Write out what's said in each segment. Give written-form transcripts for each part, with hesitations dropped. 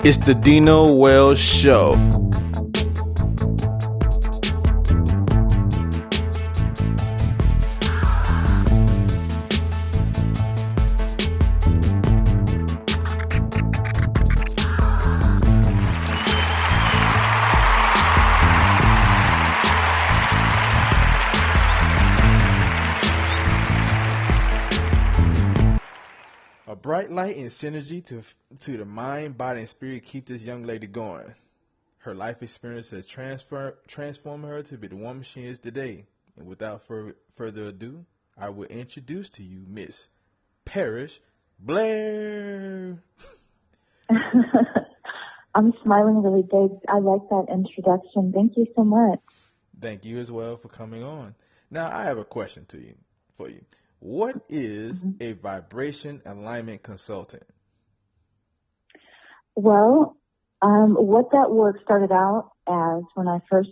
It's the Dino Wells Show. A bright light and synergy to the mind, body, and spirit keep this young lady going. Her life experience has transformed her to be the woman she is today. And without further ado, I will introduce to you Miss Parish Blair. I'm smiling really big. I like that introduction. Thank you so much. Thank you as well for coming on. Now, I have a question for you. What is a vibration alignment consultant? Well, what that work started out as when I first,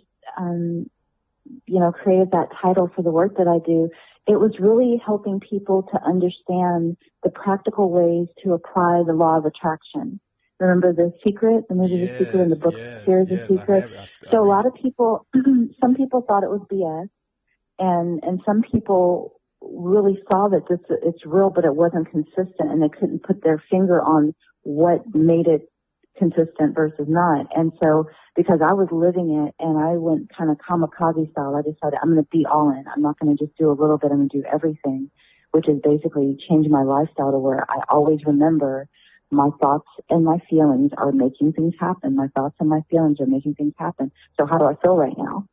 created that title for the work that I do, it was really helping people to understand the practical ways to apply the law of attraction. Remember The Secret, the movie The Secret, and the book series The Secret? So a lot of people, some people thought it was BS, and some people really saw that it's real, but it wasn't consistent, and they couldn't put their finger on what made it consistent versus not. And so because I was living it and I went kind of kamikaze style, I decided I'm going to be all in. I'm not going to just do a little bit. I'm going to do everything, which is basically change my lifestyle to where I always remember my thoughts and my feelings are making things happen. My thoughts and my feelings are making things happen. So how do I feel right now?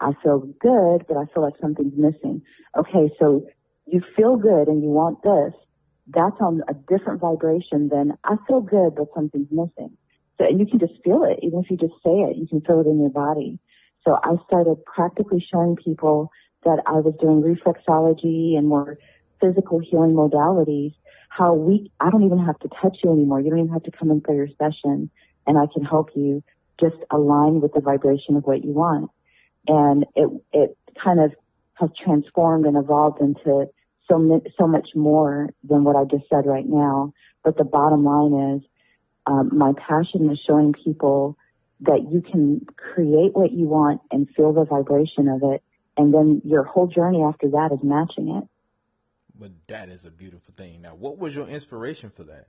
I feel good, but I feel like something's missing. Okay, so you feel good and you want this. That's on a different vibration than I feel good, but something's missing. So, and you can just feel it. Even if you just say it, you can feel it in your body. So I started practically showing people that I was doing reflexology and more physical healing modalities, I don't even have to touch you anymore. You don't even have to come in for your session, and I can help you just align with the vibration of what you want. And it kind of has transformed and evolved into so much more than what I just said right now. But the bottom line is, my passion is showing people that you can create what you want and feel the vibration of it. And then your whole journey after that is matching it. But that is a beautiful thing. Now, what was your inspiration for that?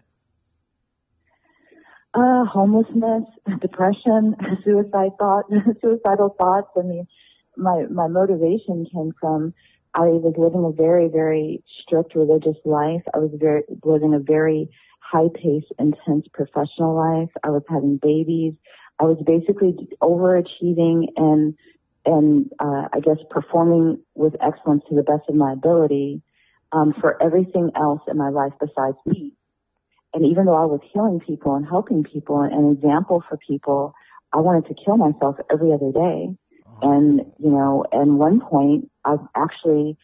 Homelessness, depression, suicidal thoughts. I mean, my motivation came from, I was living a very, very strict religious life. I was living a very high-paced, intense professional life. I was having babies. I was basically overachieving and I guess performing with excellence to the best of my ability for everything else in my life besides me. And even though I was healing people and helping people and an example for people, I wanted to kill myself every other day. And, at one point, I actually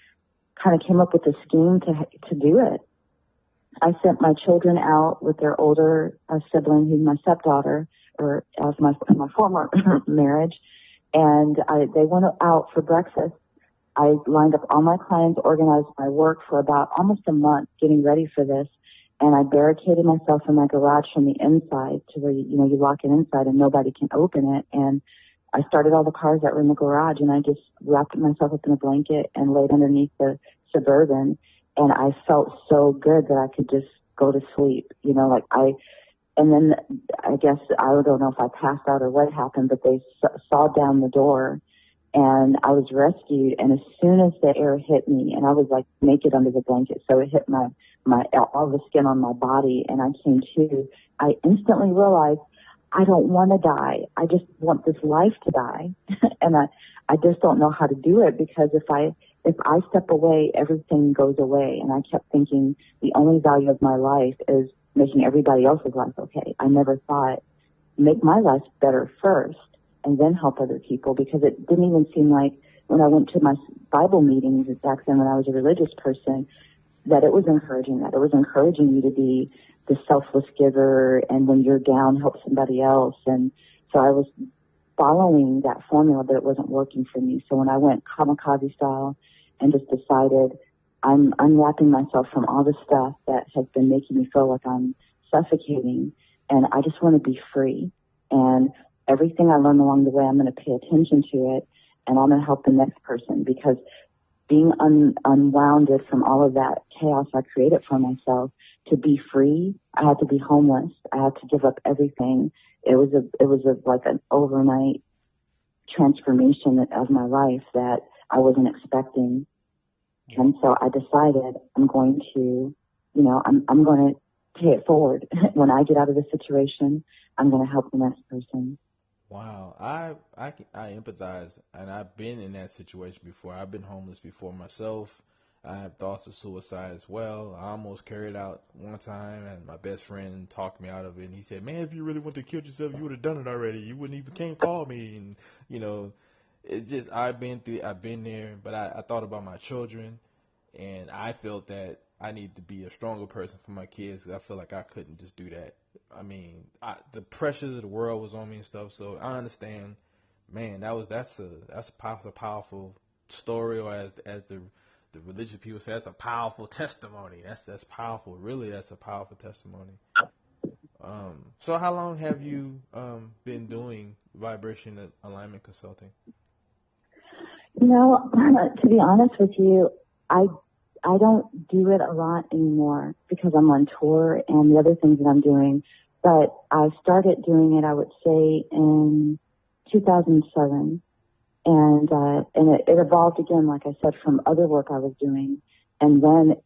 kind of came up with a scheme to do it. I sent my children out with their older sibling, who's my stepdaughter, or as my former marriage, and they went out for breakfast. I lined up all my clients, organized my work for about almost a month, getting ready for this. And I barricaded myself in my garage from the inside to where, you lock it inside and nobody can open it. And I started all the cars that were in the garage, and I just wrapped myself up in a blanket and laid underneath the Suburban. And I felt so good that I could just go to sleep, and then I guess, I don't know if I passed out or what happened, but they sawed down the door and I was rescued. And as soon as the air hit me, and I was like naked under the blanket, so it hit my all the skin on my body, and I came to, I instantly realized I don't want to die. I just want this life to die. And I just don't know how to do it, because if I step away, everything goes away. And I kept thinking the only value of my life is making everybody else's life okay. I never thought, make my life better first and then help other people, because it didn't even seem like, when I went to my Bible meetings back then when I was a religious person, that it was encouraging that. It was encouraging you to be the selfless giver, and when you're down, help somebody else. And so I was following that formula, but it wasn't working for me. So when I went kamikaze style and just decided I'm unwrapping myself from all the stuff that has been making me feel like I'm suffocating, and I just want to be free. And everything I learn along the way, I'm going to pay attention to it, and I'm going to help the next person, because being unwounded from all of that chaos I created for myself, to be free, I had to be homeless. I had to give up everything. It was like an overnight transformation of my life that I wasn't expecting. And so I decided I'm going to, I'm going to pay it forward. When I get out of this situation, I'm going to help the next person. Wow, I empathize, and I've been in that situation before. I've been homeless before myself. I have thoughts of suicide as well. I almost carried out one time, and my best friend talked me out of it. And he said, "Man, if you really wanted to kill yourself, you would have done it already. You wouldn't even came call me." And it's just I've been there. But I thought about my children, and I felt that I need to be a stronger person for my kids, because I feel like I couldn't just do that. I mean, the pressures of the world was on me and stuff. So I understand, man. That's a powerful story, or as the religious people say, that's a powerful testimony. That's powerful. Really, that's a powerful testimony. So how long have you been doing vibration alignment consulting? To be honest with you, I don't do it a lot anymore because I'm on tour and the other things that I'm doing. But I started doing it, I would say, in 2007. And it evolved again, like I said, from other work I was doing. And then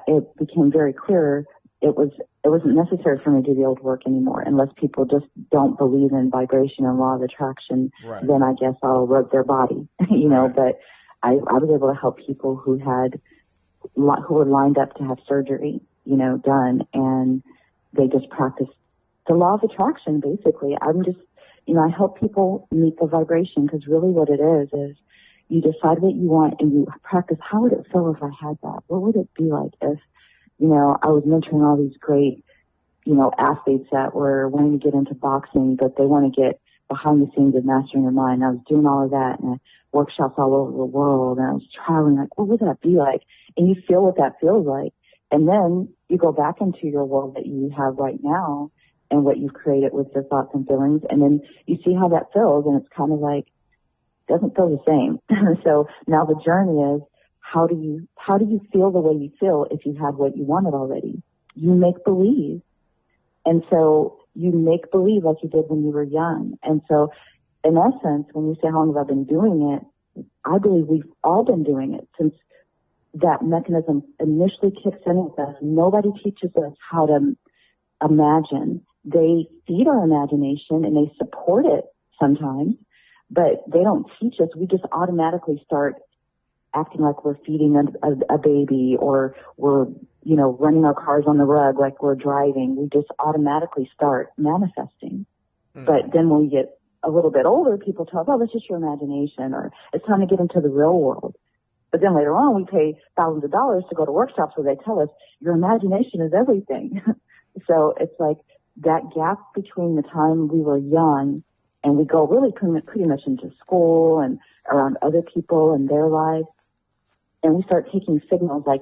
it became very clear it wasn't necessary for me to do the old work anymore, unless people just don't believe in vibration and law of attraction. Right. Then I guess I'll rub their body, Right. But I was able to help people who were lined up to have surgery, done, and they just practiced the law of attraction, basically. I'm just, I help people meet the vibration, because really what it is you decide what you want and you practice. How would it feel if I had that? What would it be like if, I was mentoring all these great, athletes that were wanting to get into boxing, but they want to get behind the scenes of mastering their mind. I was doing all of that and workshops all over the world, and I was traveling, like, what would that be like? And you feel what that feels like. And then you go back into your world that you have right now and what you've created with your thoughts and feelings, and then you see how that feels, and it's kind of like, doesn't feel the same. So now the journey is, how do you feel the way you feel if you had what you wanted already? You make believe. And so you make believe like you did when you were young. And so in essence, when you say how long have I been doing it, I believe we've all been doing it since that mechanism initially kicks in with us. Nobody teaches us how to imagine. They feed our imagination and they support it sometimes, but they don't teach us. We just automatically start acting like we're feeding a baby, or we're, running our cars on the rug like we're driving. We just automatically start manifesting. But then when we get a little bit older, people tell us, oh, that's just your imagination, or it's time to get into the real world. But then later on, we pay thousands of dollars to go to workshops where they tell us your imagination is everything. So it's like that gap between the time we were young and we go really pretty much into school and around other people and their lives, and we start taking signals like,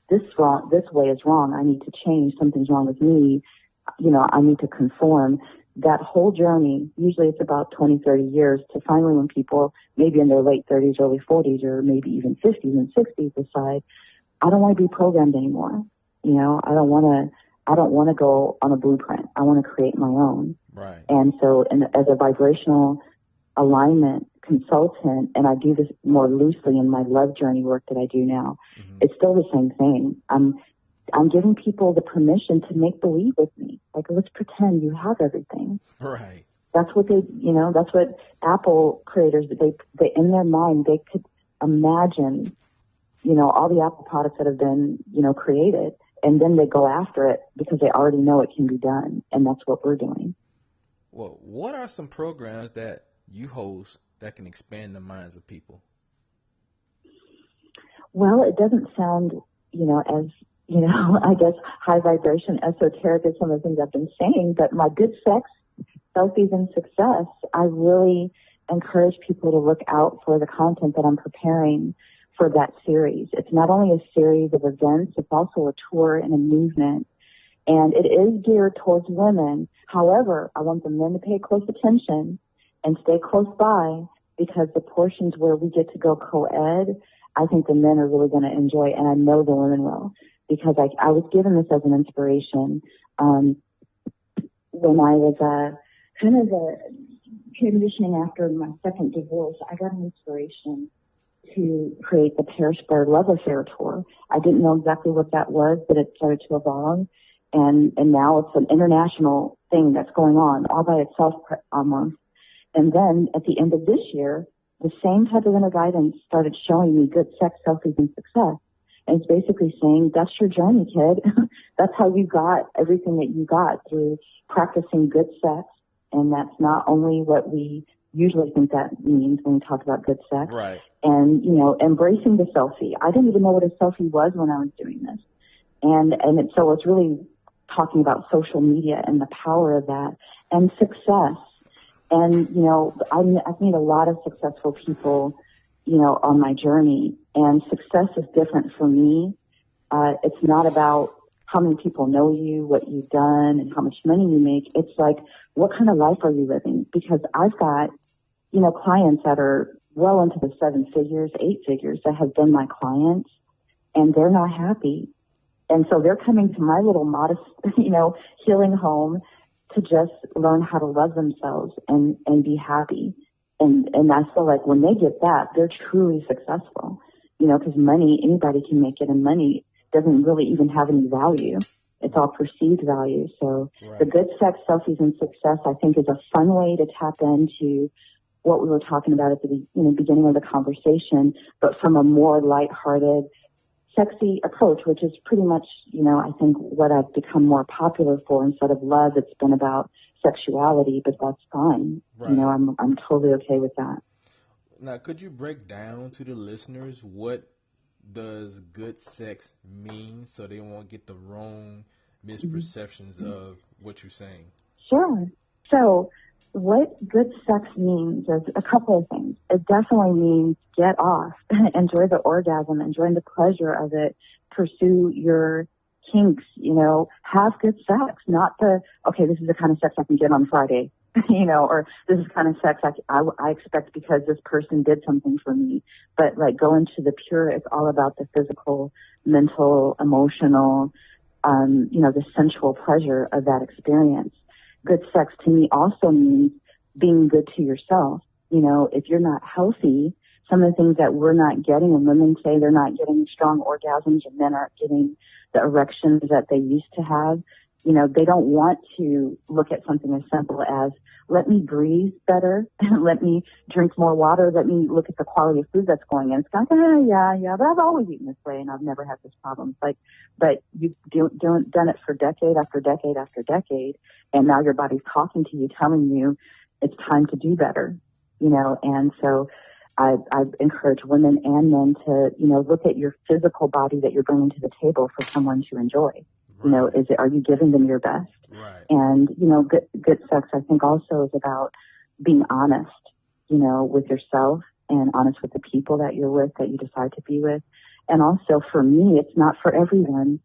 this way is wrong. I need to change. Something's wrong with me. I need to conform. That whole journey, usually it's about 20, 30 years, to finally when people, maybe in their late 30s, early 40s, or maybe even 50s and 60s, decide, I don't want to be programmed anymore. I don't want to go on a blueprint. I want to create my own. Right. And so, as a vibrational alignment consultant, and I do this more loosely in my love journey work that I do now, it's still the same thing. I'm giving people the permission to make believe with me. Like, let's pretend you have everything. Right. That's what that's what Apple creators, they in their mind, they could imagine, all the Apple products that have been, created, and then they go after it because they already know it can be done. And that's what we're doing. Well, what are some programs that you host that can expand the minds of people? Well, it doesn't sound, as, I guess high vibration, esoteric as some of the things I've been saying, but my good sex, selfies, and success, I really encourage people to look out for the content that I'm preparing for that series. It's not only a series of events, it's also a tour and a movement. And it is geared towards women. However, I want the men to pay close attention and stay close by, because the portions where we get to go co-ed, I think the men are really going to enjoy, and I know the women will, because I was given this as an inspiration when I was transitioning after my second divorce. I got an inspiration to create the Parish Blair Love Affair tour. I didn't know exactly what that was, but it started to evolve, and now it's an international thing that's going on all by itself almost. And then at the end of this year, the same type of inner guidance started showing me good sex, selfies, and success. And it's basically saying, that's your journey, kid. That's how you got everything that you got, through practicing good sex. And that's not only what we usually think that means when we talk about good sex. Right. And, embracing the selfie. I didn't even know what a selfie was when I was doing this. So it's really talking about social media and the power of that, and success. And, I've met a lot of successful people, on my journey, and success is different for me. It's not about how many people know you, what you've done, and how much money you make. It's like, what kind of life are you living? Because I've got, clients that are well into the 7 figures, 8 figures, that have been my clients, and they're not happy. And so they're coming to my little modest, healing home to just learn how to love themselves and be happy. And I feel like when they get that, they're truly successful, because money, anybody can make it, and money doesn't really even have any value. It's all perceived value. So Right. The good sex, selfies, and success, I think, is a fun way to tap into what we were talking about at the beginning of the conversation, but from a more lighthearted, sexy approach, which is pretty much, I think what I've become more popular for. Instead of love, it's been about sexuality, but that's fine. Right. I'm totally okay with that. Now, could you break down to the listeners what does good sex mean, so they won't get the wrong misperceptions of what you're saying? Sure. So what good sex means is a couple of things. It definitely means get off, enjoy the orgasm, enjoy the pleasure of it, pursue your kinks, have good sex, not this is the kind of sex I can get on Friday, or this is the kind of sex I expect because this person did something for me. But like, go into the pure, it's all about the physical, mental, emotional, the sensual pleasure of that experience. Good sex to me also means being good to yourself. If you're not healthy, some of the things that we're not getting, and women say they're not getting strong orgasms, and men aren't getting the erections that they used to have, they don't want to look at something as simple as, let me breathe better, let me drink more water, let me look at the quality of food that's going in. It's kind of, yeah, but I've always eaten this way and I've never had this problem. It's like, but you've done it for decade after decade after decade, and now your body's talking to you, telling you it's time to do better, and so I encourage women and men to, look at your physical body that you're bringing to the table for someone to enjoy. Right. Are you giving them your best? Right. And, good sex, I think, also is about being honest, with yourself, and honest with the people that you're with, that you decide to be with. And also, for me, it's not for everyone.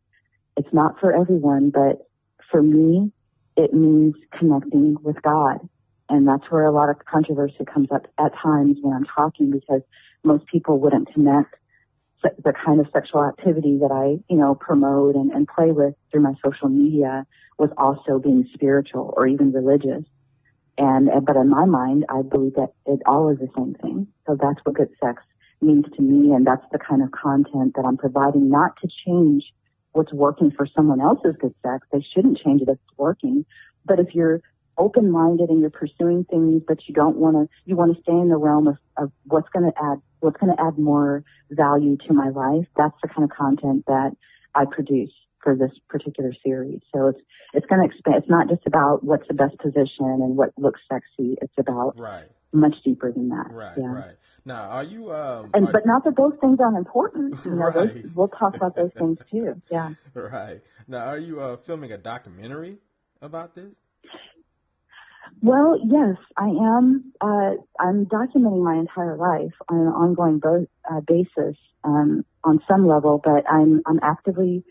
It's not for everyone, but for me, it means connecting with God. And that's where a lot of controversy comes up at times when I'm talking, because most people wouldn't connect the kind of sexual activity that I, promote and play with through my social media with also being spiritual or even religious. But in my mind, I believe that it all is the same thing. So that's what good sex means to me. And that's the kind of content that I'm providing, not to change what's working for someone else's good sex. They shouldn't change it if it's working. But if you're open-minded and you're pursuing things, but you want to stay in the realm of what's going to add more value to my life, that's the kind of content that I produce for this particular series. So it's going to expand. It's not just about what's the best position and what looks sexy. It's about Right. much deeper than that. Right. Yeah. Right. Now, are you? But not that those things aren't important. Right. We'll talk about those things too. Yeah. Right. Now, are you filming a documentary about this? Well, yes, I am. I'm documenting my entire life on an ongoing basis on some level, but I'm actively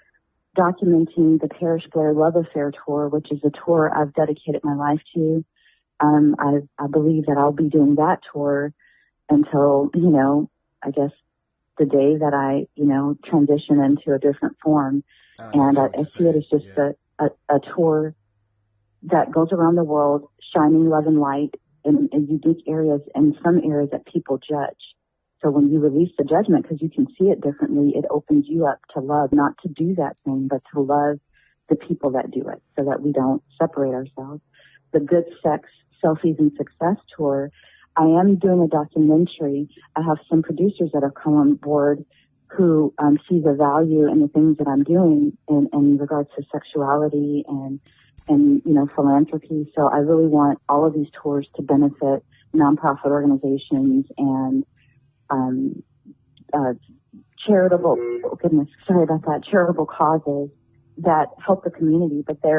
documenting the Parish Blair Love Affair tour, which is a tour I've dedicated my life to. I believe that I'll be doing that tour until, I guess the day that I, transition into a different form. And I see it as just a tour that goes around the world, shining love and light in unique areas, and some areas that people judge. So when you release the judgment, because you can see it differently, it opens you up to love, not to do that thing, but to love the people that do it, so that we don't separate ourselves. The Good Sex, Selfies, and Success tour, I am doing a documentary. I have some producers that have come on board who see the value in the things that I'm doing in regards to sexuality and philanthropy. So I really want all of these tours to benefit nonprofit organizations and charitable causes that help the community, but they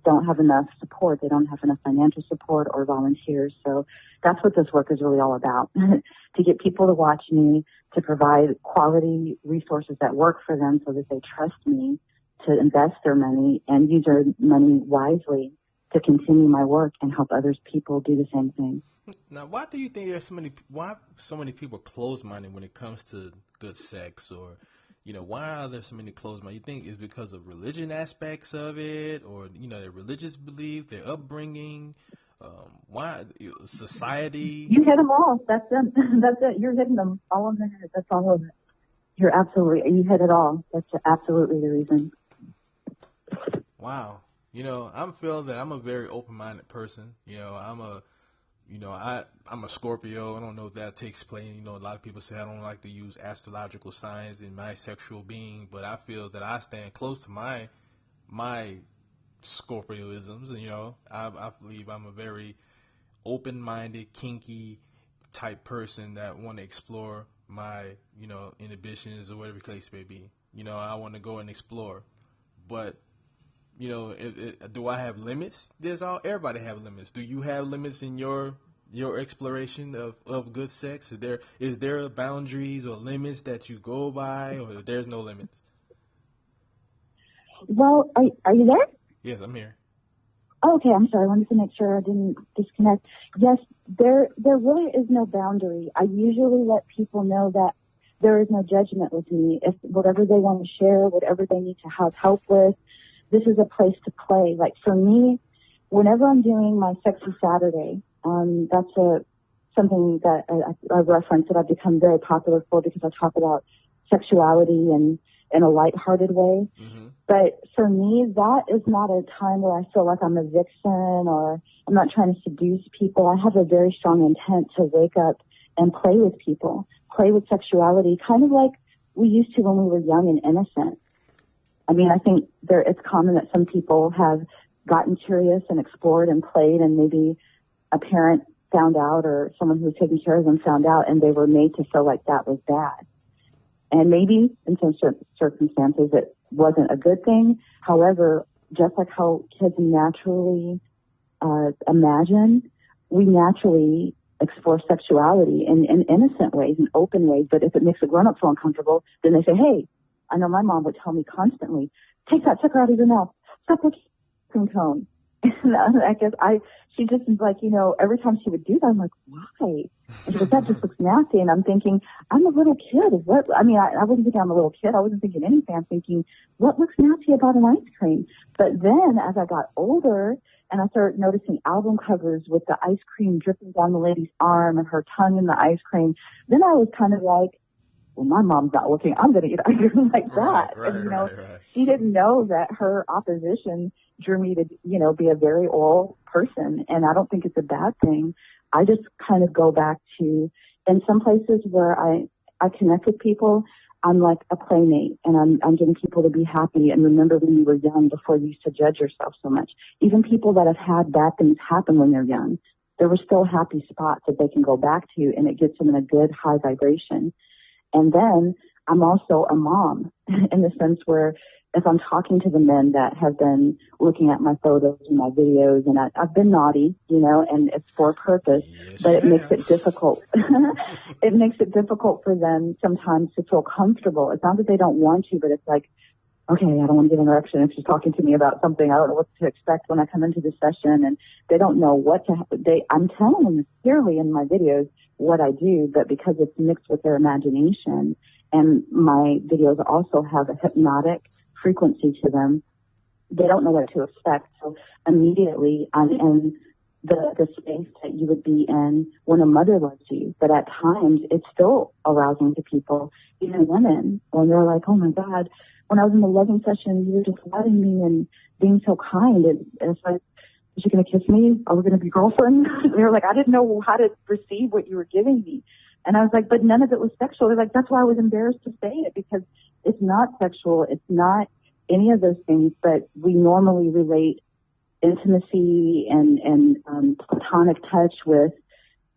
don't have enough support. They don't have enough financial support or volunteers. So that's what this work is really all about, to get people to watch me, to provide quality resources that work for them so that they trust me to invest their money and use their money wisely to continue my work and help others people do the same thing. Now, why do you think why so many people close-minded when it comes to good sex, or, why are there so many closed-minded? You think it's because of religion aspects of it, or, their religious belief, their upbringing, why, society? You hit them all. That's it. That's it. You're hitting them all on the head. That's all of it. You hit it all. That's absolutely the reason. Wow. I'm feeling that I'm a very open-minded person. I'm a Scorpio. I don't know if that takes place. A lot of people say I don't like to use astrological signs in my sexual being, but I feel that I stand close to my Scorpioisms. I believe I'm a very open-minded, kinky type person that want to explore my, inhibitions or whatever the case may be. I want to go and explore, but do I have limits? Everybody have limits. Do you have limits in your exploration of good sex? Is there boundaries or limits that you go by, or there's no limits? Well, are you there? Yes, I'm here. Oh, okay, I'm sorry. I wanted to make sure I didn't disconnect. Yes, there really is no boundary. I usually let people know that there is no judgment with me. If whatever they want to share, whatever they need to have help with, this is a place to play. Like for me, whenever I'm doing my Sexy Saturday, that's something that I reference that I've become very popular for, because I talk about sexuality and in a lighthearted way. Mm-hmm. But for me, that is not a time where I feel like I'm a vixen or I'm not trying to seduce people. I have a very strong intent to wake up and play with people, play with sexuality, kind of like we used to when we were young and innocent. I mean, I think it's common that some people have gotten curious and explored and played, and maybe a parent found out or someone who was taking care of them found out, and they were made to feel like that was bad. And maybe in some circumstances it wasn't a good thing. However, just like how kids naturally imagine, we naturally explore sexuality in innocent ways, in open ways. But if it makes a grown-up feel uncomfortable, then they say, hey, I know my mom would tell me constantly, take that sucker out of your mouth. Stop looking cone. And I guess she just is like, every time she would do that, I'm like, why? And she goes, that just looks nasty. And I'm thinking, I'm a little kid. I wasn't thinking I'm a little kid. I wasn't thinking anything. I'm thinking, what looks nasty about an ice cream? But then as I got older and I started noticing album covers with the ice cream dripping down the lady's arm and her tongue in the ice cream, then I was kind of like, well, my mom's not looking. I'm going to eat ice cream like that. Right. She didn't know that her opposition drew me to, be a very oral person. And I don't think it's a bad thing. I just kind of go back to, in some places where I connect with people, I'm like a playmate, and I'm getting people to be happy and remember when you were young before you used to judge yourself so much. Even people that have had bad things happen when they're young, there were still happy spots that they can go back to, and it gets them in a good high vibration. And then I'm also a mom in the sense where if I'm talking to the men that have been looking at my photos and my videos, and I've been naughty, and it's for a purpose, Yes, but you it makes have. it difficult. It makes it difficult for them sometimes to feel comfortable. It's not that they don't want to, but it's like, okay, I don't want to get an erection if she's talking to me about something. I don't know what to expect when I come into the session, and they don't know what to. I'm telling them clearly in my videos what I do, but because it's mixed with their imagination, and my videos also have a hypnotic frequency to them, they don't know what to expect. So immediately I'm in the space that you would be in when a mother loves you. But at times it's still arousing to people, even women, when they're like, oh my God, when I was in the loving session, you were just loving me and being so kind. And it's like, is she going to kiss me? Are we going to be girlfriends? They were like, I didn't know how to receive what you were giving me. And I was like, but none of it was sexual. They're like, that's why I was embarrassed to say it, because it's not sexual. It's not any of those things, but we normally relate intimacy and platonic touch with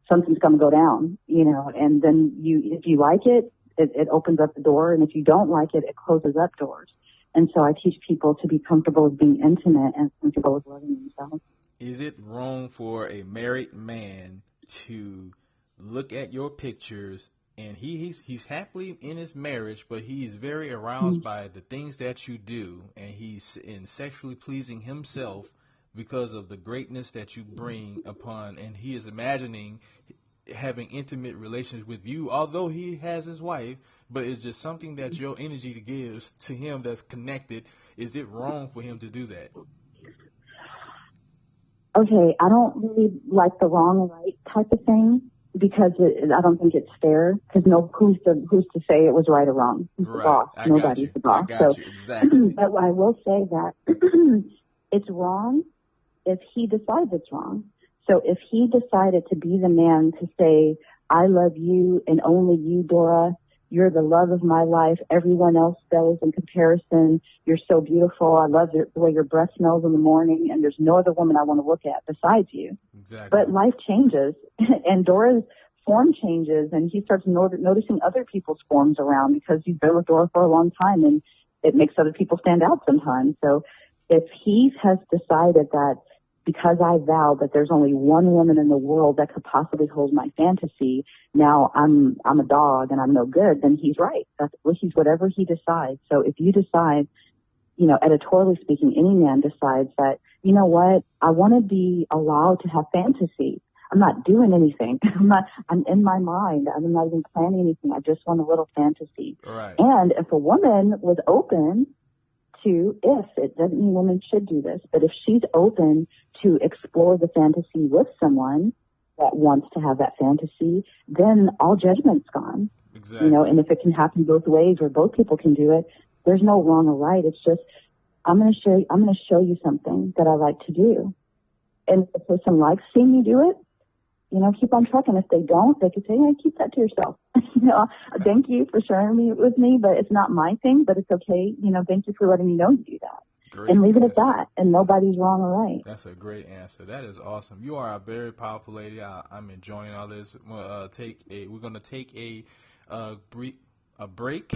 something's going to go down, and then if you like it, it opens up the door. And if you don't like it, it closes up doors. And so I teach people to be comfortable with being intimate and comfortable with loving themselves. Is it wrong for a married man to look at your pictures and he's happily in his marriage, but he is very aroused by the things that you do, and he's sexually pleasing himself because of the greatness that you bring upon, and he is imagining having intimate relations with you, although he has his wife, but it's just something that your energy gives to him that's connected. Is it wrong for him to do that? Okay, I don't really like the wrong right type of thing, because I don't think it's fair. Because who's to say it was right or wrong? Who's the boss? Nobody's the boss. I got you. Exactly. But I will say that it's wrong if he decides it's wrong. So if he decided to be the man to say, I love you and only you, Dora, you're the love of my life, everyone else fails in comparison, you're so beautiful, I love the way your breath smells in the morning, and there's no other woman I want to look at besides you. Exactly. But life changes, and Dora's form changes, and he starts noticing other people's forms around, because he's been with Dora for a long time, and it makes other people stand out sometimes. So if he has decided that, because I vowed that there's only one woman in the world that could possibly hold my fantasy, now I'm a dog and I'm no good, then he's right. He's whatever he decides. So if you decide, editorially speaking, any man decides that, you know what, I want to be allowed to have fantasy. I'm not doing anything. I'm in my mind. I'm not even planning anything. I just want a little fantasy. Right. And if a woman was open it doesn't mean women should do this, but if she's open to explore the fantasy with someone that wants to have that fantasy, then all judgment's gone. Exactly. And if it can happen both ways, or both people can do it, there's no wrong or right. It's just, I'm going to show you something that I like to do. And if the person likes seeing you do it, keep on trucking. If they don't, they could say, hey, keep that to yourself. Thank you for sharing it with me, but it's not my thing, but it's okay. Thank you for letting me know you do that. Great and leave it answer. at that. And nobody's wrong or right. That's a great answer. That is awesome. You are a very powerful lady. I'm enjoying all this. We're gonna take a break.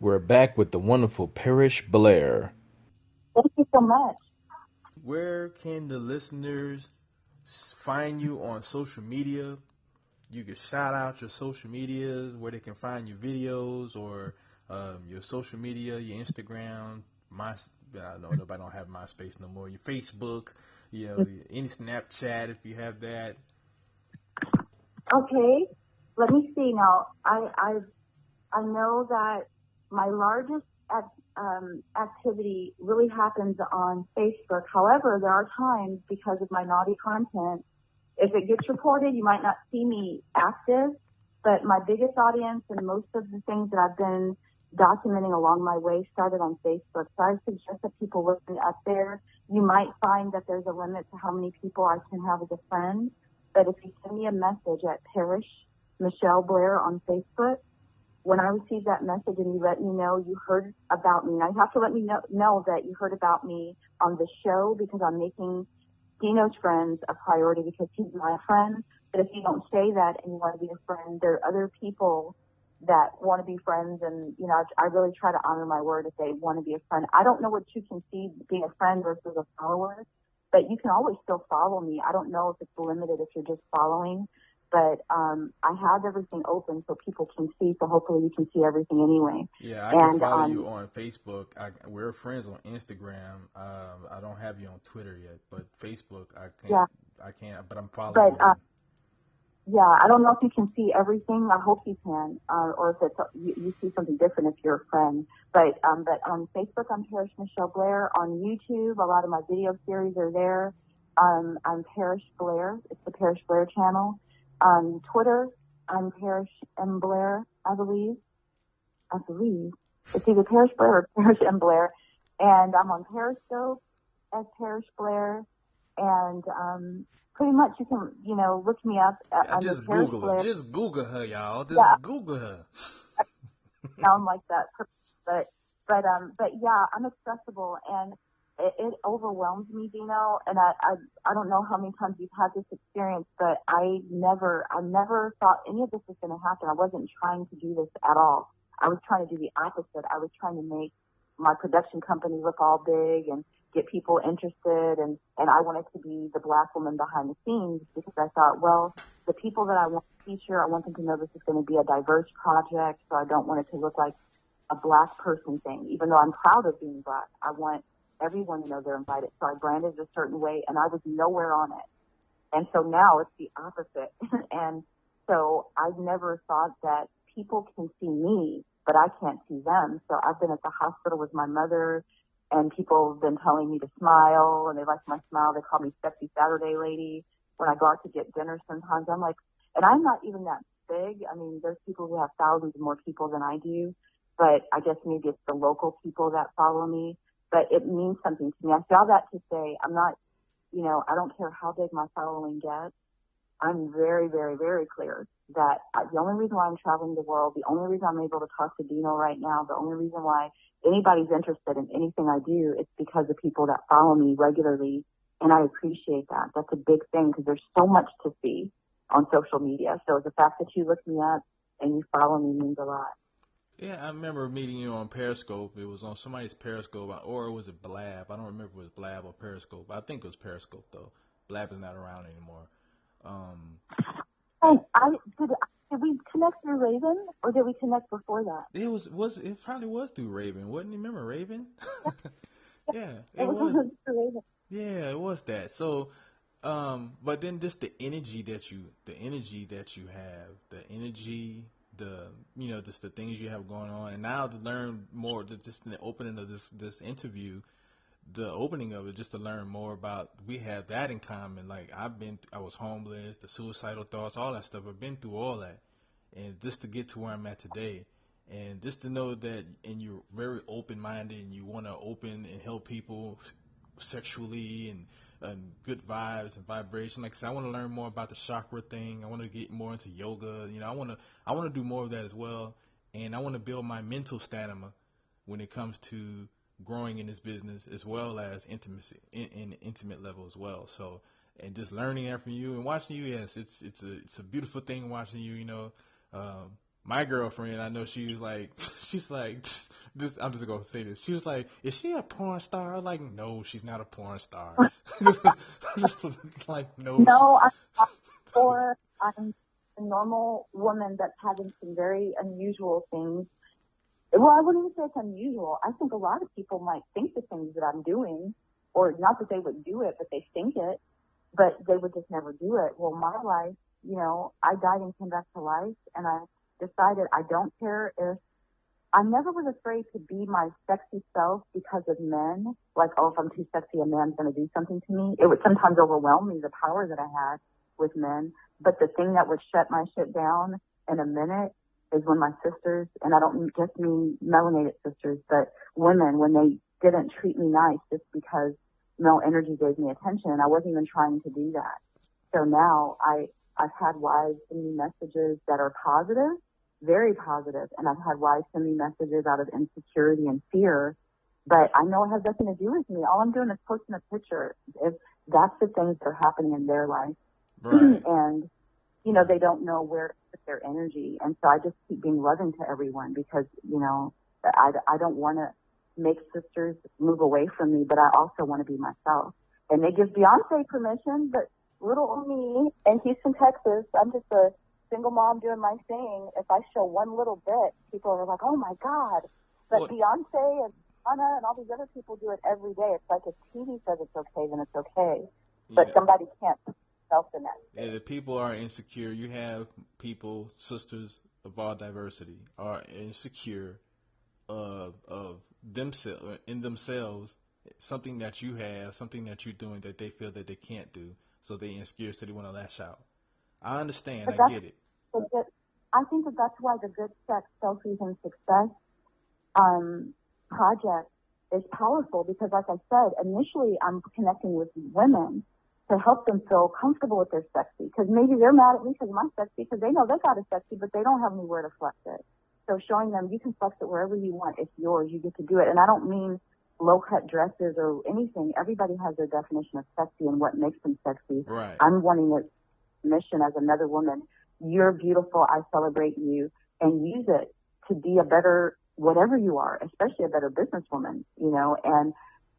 We're back with the wonderful Parish Blair. Thank you so much. Where can the listeners find you on social media? You can shout out your social medias, where they can find your videos, or your social media, your Instagram. I know nobody don't have MySpace no more. Your Facebook, any Snapchat if you have that. Okay, let me see now. I know that my largest activity really happens on Facebook. However, there are times, because of my naughty content, if it gets reported, you might not see me active, but my biggest audience and most of the things that I've been documenting along my way started on Facebook. So I suggest that people listen up there. You might find that there's a limit to how many people I can have as a friend, But if you send me a message at Parish Michelle Blair on Facebook, when I receive that message and you let me know you heard about me, now you have to let me know that you heard about me on the show, because I'm making Dino's friends a priority because he's my friend. But if you don't say that and you want to be a friend, there are other people that want to be friends. And, you know, I really try to honor my word if they want to be a friend. I don't know what you can see being a friend versus a follower, but you can always still follow me. I don't know if it's limited if you're just following. But I have everything open so people can see. So hopefully you can see everything anyway. Yeah, I can follow you on Facebook. We're friends on Instagram. I don't have you on Twitter yet, but Facebook I can't. Yeah. I can't. But I'm following you. Yeah, I don't know if you can see everything. I hope you can, or if it's you see something different if you're a friend. But on Facebook, I'm Parish Michelle Blair. On YouTube, a lot of my video series are there. I'm Parish Blair. It's the Parish Blair channel. On Twitter, I'm Parish M. Blair, I believe. It's either Parish Blair or Parish M. Blair. And I'm on Periscope as Parish Blair. And pretty much you can, you know, look me up. Just Google her. Just Google her, y'all. Google her. Sound like that. But yeah, I'm accessible, and it overwhelms me, Dino. And I don't know how many times you've had this experience, but I never thought any of this was going to happen. I wasn't trying to do this at all. I was trying to do the opposite. I was trying to make my production company look all big and get people interested, and I wanted to be the Black woman behind the scenes, because I thought, well, the people that I want to feature, I want them to know this is going to be a diverse project, so I don't want it to look like a Black person thing, even though I'm proud of being Black. I want everyone to know they're invited. So I branded it a certain way, and I was nowhere on it. And so now it's the opposite. And so I've never thought that people can see me, but I can't see them. So I've been at the hospital with my mother, and people have been telling me to smile, and they like my smile. They call me Sexy Saturday Lady. When I go out to get dinner sometimes, I'm like, and I'm not even that big. I mean, there's people who have thousands more people than I do, but I guess maybe it's the local people that follow me. But it means something to me. I say all that to say I'm not, you know, I don't care how big my following gets. I'm very, very, very clear that the only reason why I'm traveling the world, the only reason I'm able to talk to Dino right now, the only reason why anybody's interested in anything I do, it's because of people that follow me regularly, and I appreciate that. That's a big thing because there's so much to see on social media. So the fact that you look me up and you follow me means a lot. Yeah, I remember meeting you on Periscope. It was on somebody's Periscope, or was it Blab? I don't remember if it was Blab or Periscope. I think it was Periscope, though. Blab is not around anymore. Did we connect through Raven, or did we connect before that? It probably was through Raven, wasn't it? Remember Raven? Yeah, it was through Raven. Yeah, it was that. So, but then just the energy that you have, just the things you have going on, and now to learn more, just in the opening of this interview, the opening of it, just to learn more about, we have that in common. Like I was homeless, the suicidal thoughts, all that stuff. I've been through all that, and just to get to where I'm at today, and just to know that, and you're very open-minded, and you want to open and help people sexually and good vibes and vibration. Like I said, I want to learn more about the chakra thing. I want to get more into yoga. You know, I want to do more of that as well, and I want to build my mental stamina when it comes to growing in this business, as well as intimacy in intimate level as well. So, and just learning that from you and watching you, yes, it's a beautiful thing watching you. You know, my girlfriend, I know she's like this. I'm just gonna say this. She was like, "Is she a porn star?" I'm like, no, she's not a porn star. Like, no. No, I'm not. Or I'm a normal woman that's having some very unusual things. Well, I wouldn't even say it's unusual. I think a lot of people might think the things that I'm doing, or not that they would do it, but they think it, but they would just never do it. Well, my life, you know, I died and came back to life, and I decided I don't care if I never was afraid to be my sexy self because of men. Like, oh, if I'm too sexy, a man's going to do something to me. It would sometimes overwhelm me, the power that I had with men. But the thing that would shut my shit down in a minute is when my sisters, and I don't just mean melanated sisters, but women, when they didn't treat me nice just because male energy gave me attention, and I wasn't even trying to do that. So now I've had wives send me messages that are positive, very positive, and I've had wives send me messages out of insecurity and fear. But I know it has nothing to do with me. All I'm doing is posting a picture. If that's the things that are happening in their life. Right. And, you know, they don't know where to put their energy. And so I just keep being loving to everyone because, you know, I don't want to make sisters move away from me, but I also want to be myself. And they give Beyonce permission, but little old me in Houston, Texas, I'm just a single mom doing my thing. If I show one little bit, people are like, oh my God. But Beyonce and Anna and all these other people do it every day. It's like if TV says it's okay, then it's okay. But somebody can't put themselves in that state. Yeah, the people are insecure. You have people, sisters of all diversity, are insecure of themselves, in themselves, something that you have, something that you're doing that they feel that they can't do. So they insecure, so they want to lash out. I understand. But I get it. I think that's why the Good Sex, Selfies, and Success project is powerful because, like I said, initially I'm connecting with women to help them feel comfortable with their sexy because maybe they're mad at me because I'm sexy because they know they got a sexy, but they don't have anywhere to flex it. So showing them you can flex it wherever you want. It's yours. You get to do it. And I don't mean low-cut dresses or anything. Everybody has their definition of sexy and what makes them sexy. Right. I'm wanting it mission as another woman. You're beautiful. I celebrate you, and use it to be a better whatever you are, especially a better businesswoman, you know,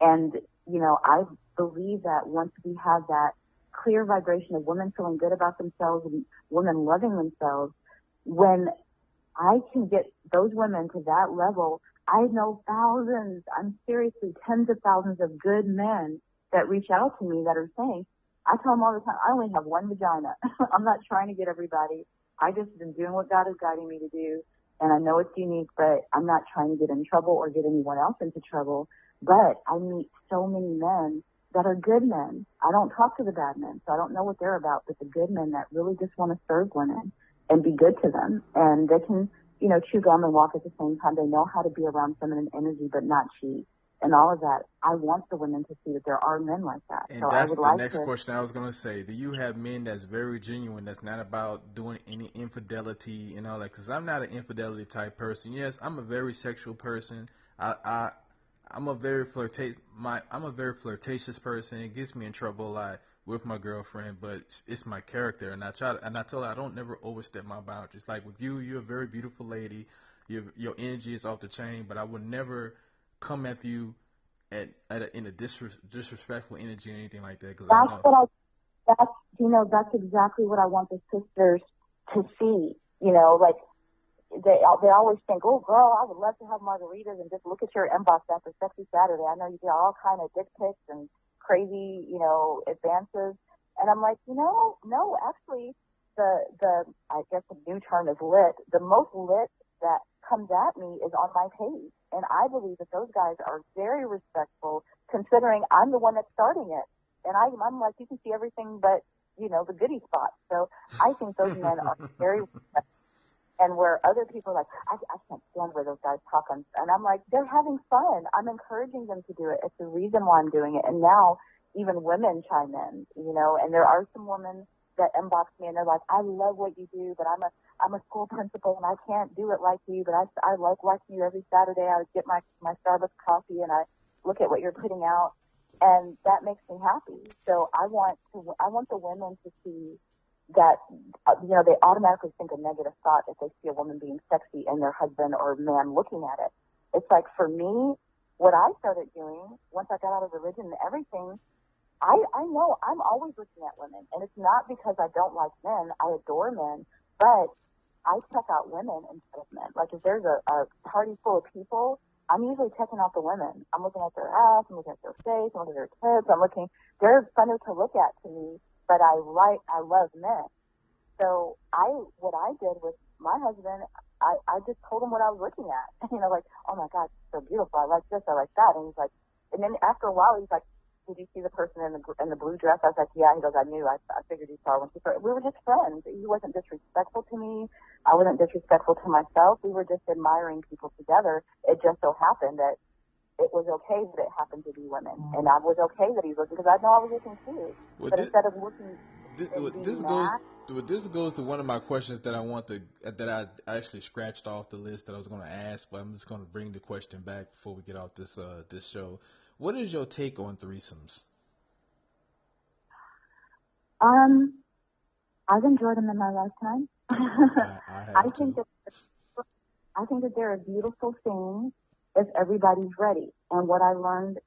and, you know, I believe that once we have that clear vibration of women feeling good about themselves and women loving themselves, when I can get those women to that level, I know thousands, I'm seriously tens of thousands of good men that reach out to me that are saying, I tell them all the time, I only have one vagina. I'm not trying to get everybody. I just been doing what God is guiding me to do. And I know it's unique, but I'm not trying to get in trouble or get anyone else into trouble. But I meet so many men that are good men. I don't talk to the bad men, so I don't know what they're about, but the good men that really just want to serve women and be good to them. And they can, you know, chew gum and walk at the same time. They know how to be around feminine energy, but not cheat. And all of that, I want the women to see that there are men like that. And so that's I would the like next to. question I was going to say. Do you have men that's very genuine, that's not about doing any infidelity and all that? Because I'm not an infidelity type person. Yes, I'm a very sexual person. I'm a very flirtatious person. It gets me in trouble a lot with my girlfriend, but it's my character. And I tell her I don't never overstep my boundaries. Like with you, you're a very beautiful lady. Your energy is off the chain, but I would never come at you in a disrespectful energy or anything like that. Cause I know. That's exactly what I want the sisters to see. You know, like they always think, oh girl, I would love to have margaritas and just look at your inbox after Sexy Saturday. I know you get all kind of dick pics and crazy, you know, advances. And I'm like, you know, no, actually the I guess the new term is lit. The most lit that comes at me is on my page. And I believe that those guys are very respectful considering I'm the one that's starting it. And I'm like, you can see everything but, you know, the goodie spots. So I think those men are very respectful. And where other people are like, I can't stand where those guys talk on. And I'm like, they're having fun. I'm encouraging them to do it. It's the reason why I'm doing it. And now even women chime in, you know, and there are some women that inbox me and they're like, I love what you do, but I'm a school principal and I can't do it like you, but I like watching you every Saturday. I get my Starbucks coffee and I look at what you're putting out, and that makes me happy. So I want the women to see that, you know, they automatically think a negative thought if they see a woman being sexy and their husband or man looking at it. It's like, for me, what I started doing once I got out of religion and everything, I know I'm always looking at women, and it's not because I don't like men. I adore men, but I check out women instead of men. Like if there's a party full of people, I'm usually checking out the women. I'm looking at their ass, I'm looking at their face, I'm looking at their tits, they're funny to look at to me, but I love men. So what I did with my husband, I just told him what I was looking at. You know, like, oh my God, she's so beautiful. I like this, I like that. And he's like, and then after a while, he's like, did you see the person in the blue dress? I was like, yeah. He goes, I knew. I figured you saw when she started. We were just friends. He wasn't disrespectful to me. I wasn't disrespectful to myself. We were just admiring people together. It just so happened that it was okay that it happened to be women. And I was okay that he was looking, because I know I was looking too. But instead of looking and This being goes. mad. This goes to one of my questions that I want to that I actually scratched off the list that I was going to ask, but I'm just going to bring the question back before we get off this show. What is your take on threesomes? Um, I've enjoyed them in my lifetime. I I have think too. that I think that they're a beautiful thing if everybody's ready. And what I learned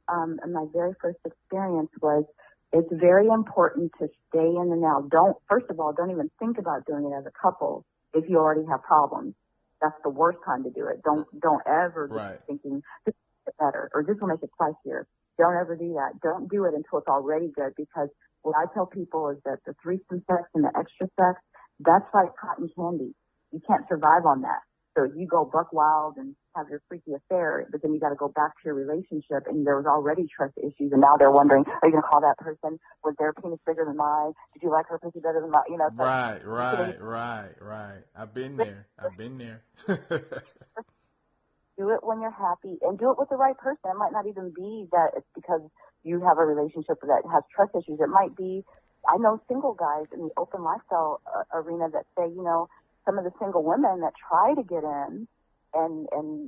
in my very first experience was it's very important to stay in the now. First of all, don't even think about doing it as a couple if you already have problems. That's the worst time to do it. Don't ever be Right. thinking this will make it better or this will make it spicier. Don't ever do that. Don't do it until it's already good, because what I tell people is that the threesome sex and the extra sex, that's like cotton candy. You can't survive on that. So you go buck wild and have your freaky affair, but then you got to go back to your relationship, and there was already trust issues, and now they're wondering, are you going to call that person? Was their penis bigger than mine? Did you like her pussy better than mine? You know, it's like Right, you can right. I've been there. I've been there. do it when you're happy and do it with the right person. It might not even be that it's because you have a relationship that has trust issues. It might be, I know single guys in the open lifestyle arena that say, some of the single women that try to get in and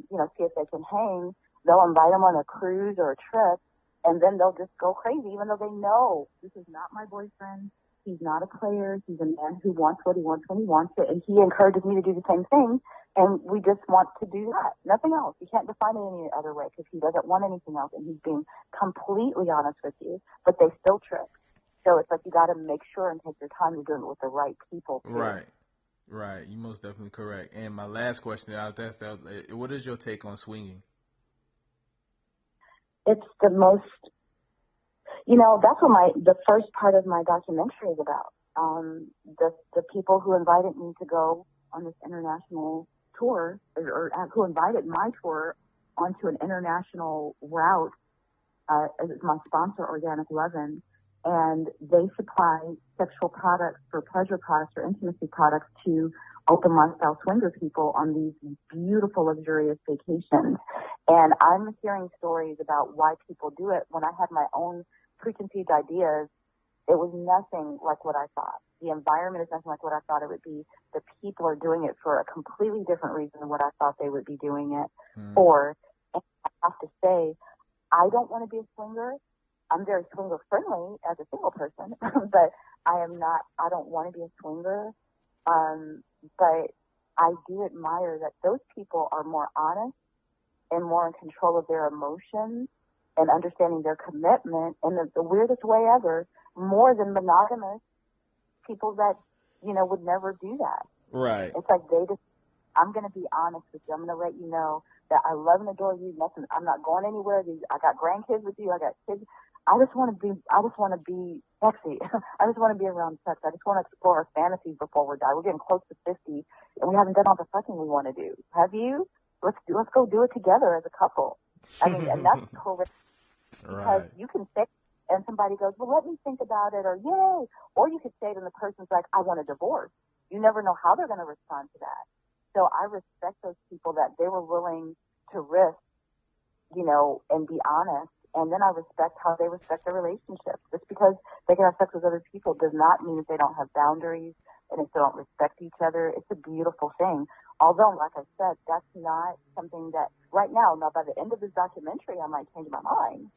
see if they can hang, they'll invite them on a cruise or a trip, and then they'll just go crazy, even though they know this is not my boyfriend. He's not a player. He's a man who wants what he wants when he wants it, and he encourages me to do the same thing. And we just want to do that. Nothing else. You can't define it any other way, because he doesn't want anything else, and he's being completely honest with you, but they still trick. So it's like you got to make sure and take your time to do it with the right people, too. Right. Right. You most definitely correct. And my last question, what is your take on swinging? It's the most, that's what the first part of my documentary is about. The people who invited me to go on this international tour, or who invited my tour onto an international route, as my sponsor, Organic Lovin', and they supply sexual products for pleasure products or intimacy products to open lifestyle swinger people on these beautiful, luxurious vacations. And I'm hearing stories about why people do it. When I had my own preconceived ideas, it was nothing like what I thought. The environment is nothing like what I thought it would be. The people are doing it for a completely different reason than what I thought they would be doing it for. And I have to say, I don't want to be a swinger. I'm very swinger friendly as a single person, but I don't want to be a swinger. But I do admire that those people are more honest and more in control of their emotions and understanding their commitment in the weirdest way ever, more than monogamous people that, would never do that. Right. It's like I'm going to be honest with you. I'm going to let you know that I love and adore you. Nothing. I'm not going anywhere. I got grandkids with you. I got kids. I just want to be sexy. I just want to be around sex. I just want to explore our fantasies before we die. We're getting close to 50 and we haven't done all the fucking we want to do. Have you? Let's go do it together as a couple. I mean, and that's horrific, because Right. you can say, and somebody goes, well, let me think about it, or yay. Or you could say it and the person's like, I want a divorce. You never know how they're going to respond to that. So I respect those people that they were willing to risk, and be honest. And then I respect how they respect their relationships. Just because they can have sex with other people does not mean that they don't have boundaries and if they don't respect each other. It's a beautiful thing. Although, like I said, that's not something that now by the end of this documentary, I might change my mind.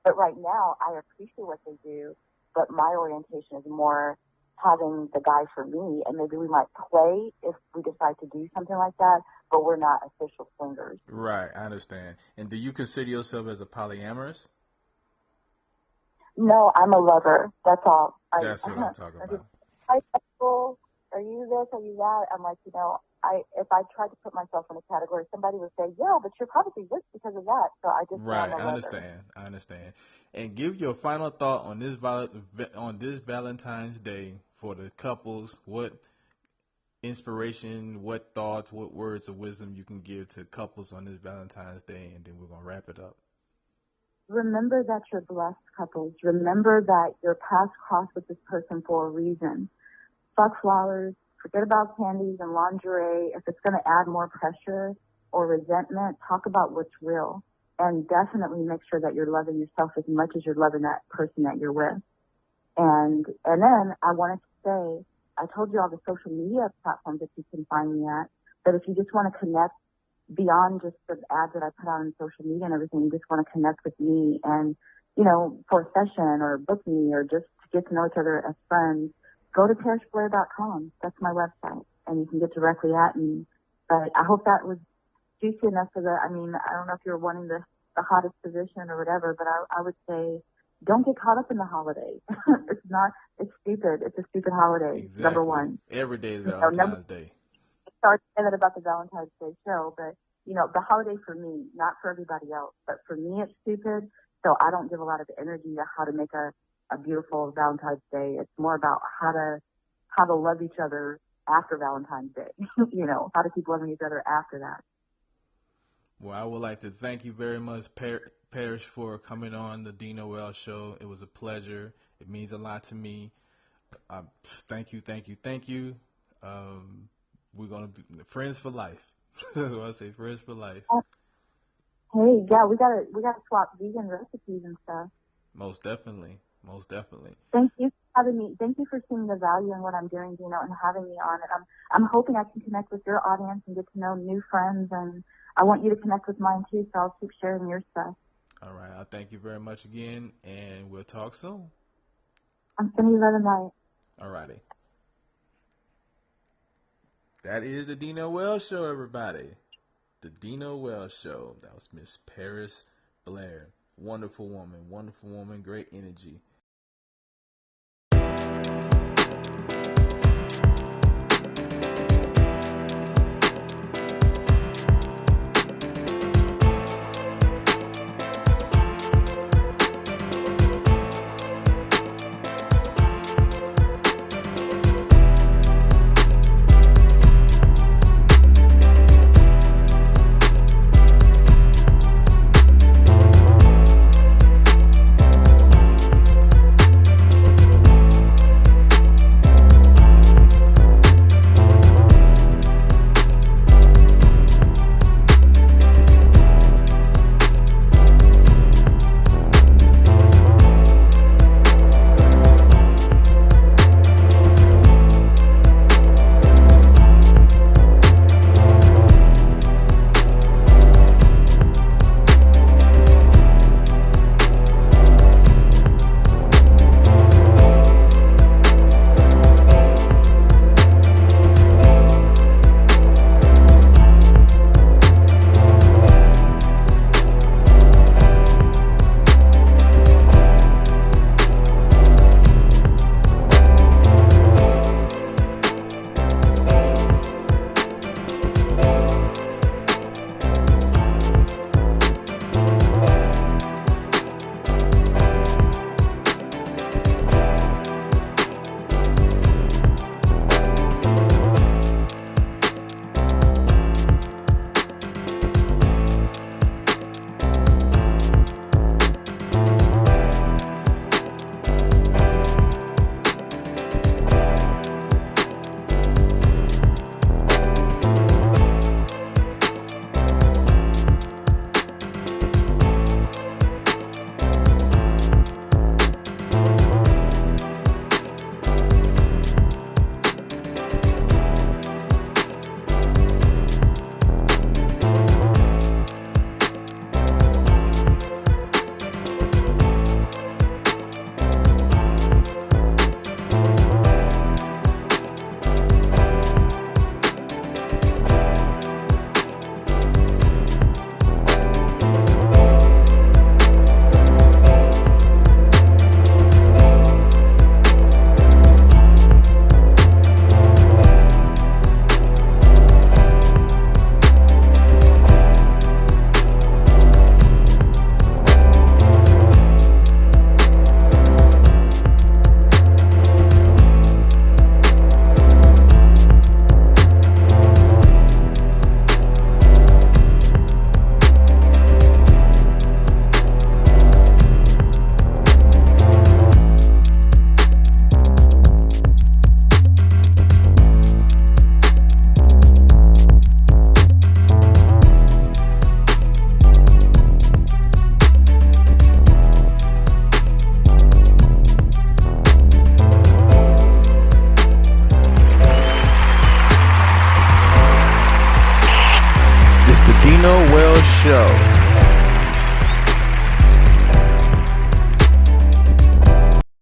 But right now, I appreciate what they do. But my orientation is more having the guy for me, and maybe we might play if we decide to do something like that, but we're not official swingers. Right. I understand. And do you consider yourself as a polyamorous? No, I'm a lover. That's all. That's what I'm talking about. Bisexual? Are you this? Are you that? I'm like, if I tried to put myself in a category, somebody would say, yeah, but you're probably this because of that. So I just say I'm Right. a I lover. understand. And give your final thought on this Valentine's Day for the couples. What inspiration, what thoughts, what words of wisdom you can give to couples on this Valentine's Day, and then we're gonna wrap it up. Remember that you're blessed, couples. Remember that your paths cross with this person for a reason. Fuck flowers. Forget about candies and lingerie. If it's going to add more pressure or resentment, talk about what's real. And definitely make sure that you're loving yourself as much as you're loving that person that you're with. And then I want to say, I told you all the social media platforms that you can find me at, but if you just want to connect beyond just the ads that I put out on social media and everything, you just want to connect with me and, for a session or book me or just to get to know each other as friends, go to parishblair.com. That's my website, and you can get directly at me. But I hope that was juicy enough for I don't know if you're wanting the hottest position or whatever, but I would say don't get caught up in the holiday. It's stupid. It's a stupid holiday, Exactly. number one. Every day is Valentine's Day. Sorry to say that about the Valentine's Day show, but, the holiday for me, not for everybody else, but for me it's stupid. So I don't give a lot of energy to how to make a beautiful Valentine's Day. It's more about how to love each other after Valentine's Day, how to keep loving each other after that. Well, I would like to thank you very much, Parish, for coming on the Dino Well Show. It was a pleasure. It means a lot to me. Thank you. We're gonna be friends for life. That's what I say, friends for life. Hey, yeah, we gotta swap vegan recipes and stuff. Most definitely. Thank you for having me. Thank you for seeing the value in what I'm doing, Dino, and having me on it. I'm hoping I can connect with your audience and get to know new friends, and I want you to connect with mine too. So I'll keep sharing your stuff. All right. I thank you very much again, and we'll talk soon. I'm sending you love and light. All righty. That is the Dino Wells Show, everybody. The Dino Wells Show. That was Miss Paris Blair. Wonderful woman, great energy.